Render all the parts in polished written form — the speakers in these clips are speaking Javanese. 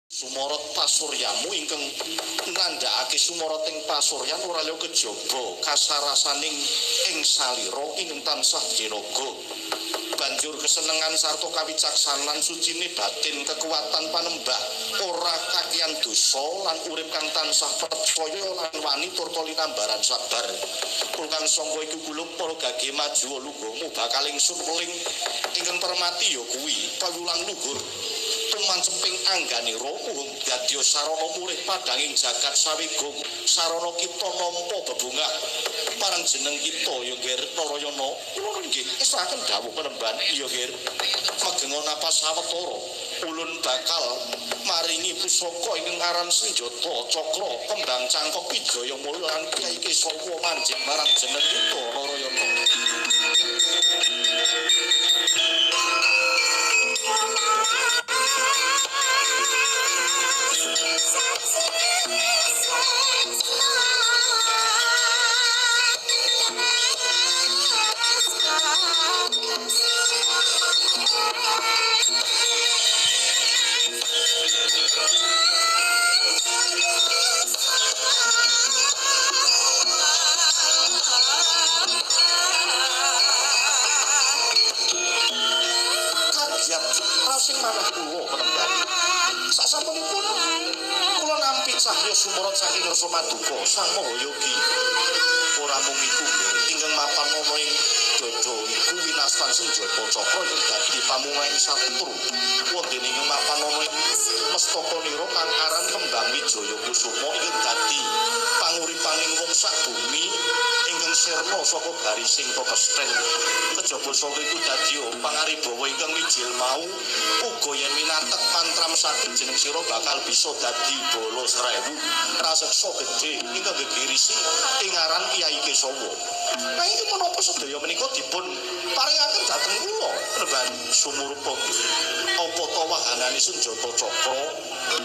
Sumorot pasuryamu ingkang nandhakake sumorot ing pasuryan ora liya kejaba kasarasaning ing salira ingkang tansah jinaga. Banjur kesenengan sarta kawicaksanan sucine batin kekuatan panembah ora kakian dosa lan urip kang tansah percaya lan wani turta linambaran sabar. Kang sangka iku kula para gage maju lugamu bakal ingsun weling ingkang permati ya kuwi pawulang luhur tumanceping angganira muhung dadya sarana murih padhanging jagat sawigung sarana kita nampa bebungah parang jeneng kita ya nggih Narayana kula nggih esaken dawuh penemban ya nggih magengon napas sawetara ulun bakal maringi pusaka ingkang aran senjata cakra kembang cangkok wijaya mulya lan Kyai Kesawa manjing marang jeneng kita Narayana. Sumorot saking rasa maduka sang Mahayogi ora mung iku ingkang mapan ana ing dada iku winastan senjata cakra ing dadi pamungahing satru wonten ing mapan ana ing mestakanira kang aran kembang wijaya kusuma ing dadi panguripaning wong sak bumi ingkang sirna saka garising pepesthen kejaba saka iku dadi pangaribawa ingkang wijil mau uga yen minatek mantram sakit jeneng sira bakal bisa dadi bala srewu raseksa gedhe ingkang gegirisi ing aran Kyai Kesawa. Nah iki menapa sedaya menika dipun paringaken dhateng kula Penemban sumurupa apa ta wahanane senjata cakra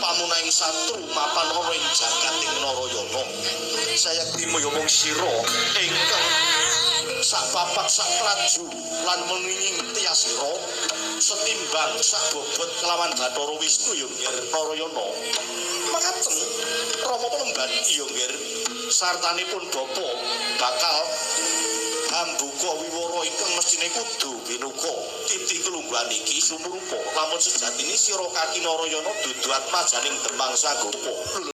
pamunahing satru mapan ana ing jagating Narayana. Saya dimaya mung sira ingkang sak papak sak laju lan menginging tiasira setimbang sak bobot kelawan Bathara Wisnu ya Narayana. Makaten Rama Penemban ya nggih sartanipun bapa bakal ambuka wiwara ingkang mestine kudu binuka titi kelungguhan iki sumurupa lamun sejatine sira kaki Narayana dudu atmajaning Demang Sagapa.